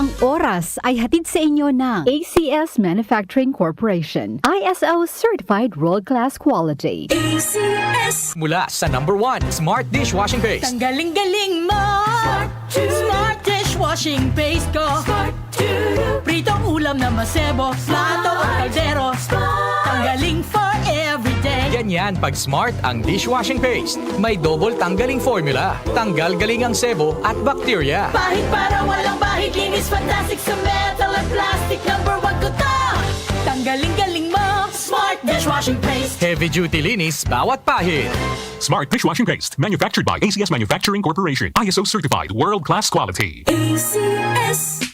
Ang oras ay hatid sa inyo ng ACS Manufacturing Corporation. ISO Certified World-Class Quality. ACS. Mula sa #1 Smart Dishwashing Paste. Tanggaling-galing mo. Smart dishwashing paste ko. Pritong ulam na masebo, plato at kaldero. Tanggaling for everyday. Ganyan pag Smart ang dishwashing paste. May double tanggaling formula. Tanggal galing ang sebo at bakterya. Bahid para walang bahid, linis fantastic sa metal at plastic. #1 ko to. Tanggaling-galing mo. Smart dishwashing paste. Heavy duty linis bawat pahid. Smart Dishwashing Paste, manufactured by ACS Manufacturing Corporation. ISO certified, world-class quality. ACS.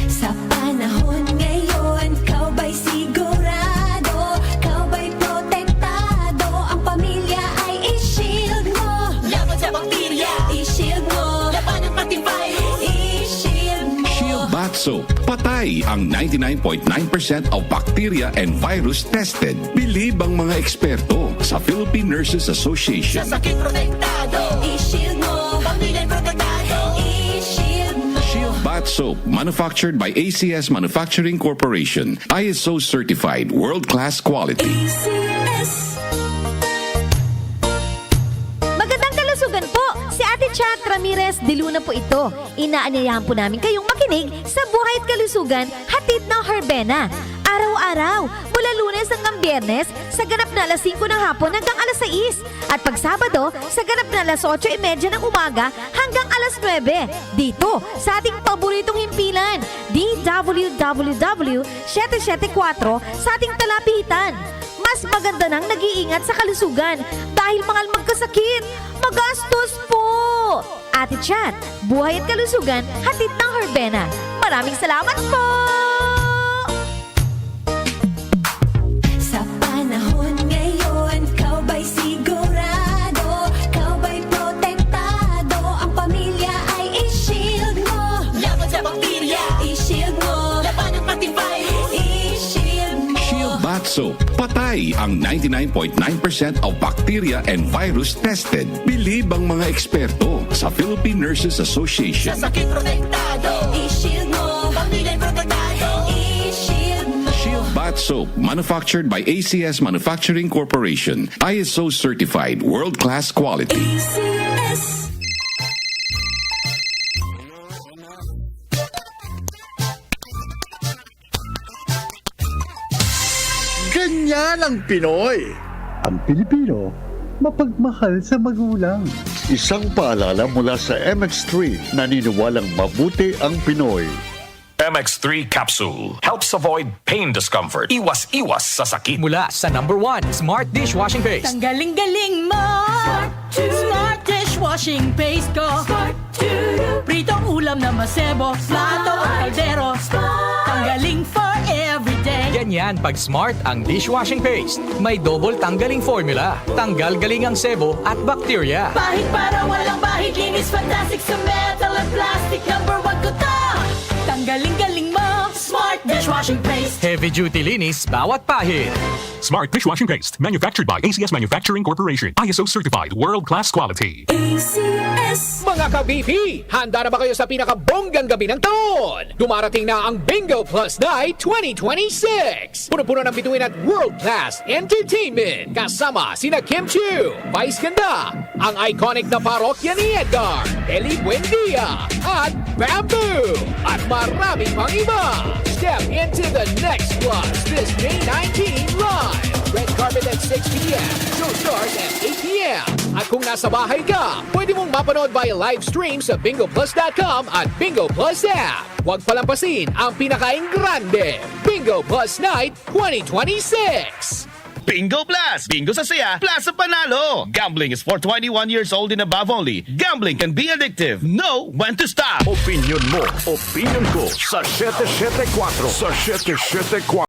Sa panahon ngayon, kau ba'y sigurado? Kau ba'y protektado? Ang pamilya ay i-shield mo. Laban sa bakterya. I-shield mo. Laban ng pati virus. I-shield mo. Shield Bath Soap. Patay ang 99.9% of bacteria and virus tested. Bilib ang mga eksperto sa Philippine Nurses Association. Sa sakit protektado. I-shield mo. Pamilya'y protektado. I-shield mo. Shield Bath Soap, manufactured by ACS Manufacturing Corporation. ISO certified, world-class quality. ACS. Magandang kalusugan po! Si Ate Chat Ramirez de Luna po ito. Inaanyayahan po namin kayong makinig sa Buhay at Kalusugan, hatid ng Herbena. Araw-araw, mula Lunes hanggang Biyernes, sa ganap na alas 5 ng hapon hanggang alas 6. At pag Sabado, sa ganap na alas 8:30 ng umaga hanggang alas 9. Dito, sa ating paboritong himpilan, DWWW 774 sa ating talapitan. Mas maganda nang nag-iingat sa kalusugan dahil mangal magkasakit. Magastos po! Ate Chat, Buhay at Kalusugan, hatid ng Herbena. Maraming salamat po! Sa panahon ngayon, kau ba'y sigurado? Kau ba'y protektado? Ang pamilya ay i-shield mo. Laban sa bakterya. I-shield mo. Laban ng pati virus. I-shield mo. Shield Bath Soap. Patay ang 99.9% of bacteria and virus tested. Bilib ang mga eksperto sa Philippine Nurses Association. Sa sakit protektado. I-shield mo. Pamilya'y protektado. I-shield mo. Shield Bath Soap, manufactured by ACS Manufacturing Corporation. ISO certified, world-class quality. ACS. Ganyan ang Pinoy. Ang Pilipino, mapagmahal sa magulang. Isang paalala mula sa MX3, naniniwalang mabuti ang Pinoy. MX3 Capsule helps avoid pain discomfort. Iwas-iwas sa sakit. Mula sa #1 Smart Dishwashing Paste. Tanggaling-galing mo. Smart dishwashing paste ko. Pritong ulam na masebo, plato at kaldero. Tanggaling for everyday. Ganyan pag Smart ang dishwashing paste. May double tanggaling formula. Tanggal galing ang sebo at bakterya. Bahid para walang bahid, linis fantastic sa metal at plastic. #1 ko to. Tanggaling-galing mo. Smart dishwashing paste. Heavy duty linis bawat pahid. Smart Dishwashing Paste, manufactured by ACS Manufacturing Corporation. ISO certified, world-class quality. ACS. Mga ka-BP, handa na ba kayo sa pinakabonggang gabi ng taon? Dumarating na ang Bingo Plus Night 2026! Puno-puno ng bituin at world-class entertainment. Kasama sina Kim Chiu, Vice Ganda, ang iconic na parokya ni Edgar, Eli Buendia, at Bamboo, at marami pang iba. Step into the next plus this May 19 live. Red carpet at 6 p.m. Show starts at 8 p.m. At kung nasa bahay ka, pwede mong mapanood via live stream sa bingoplus.com at Bingo Plus app. Huwag palampasin ang pinakaing grande Bingo Plus Night 2026! Bingo Plus! Bingo sa saya, plus sa panalo! Gambling is for 21 years old and above only. Gambling can be addictive. Know when to stop! Opinion mo, opinion ko sa 774. Sa 774.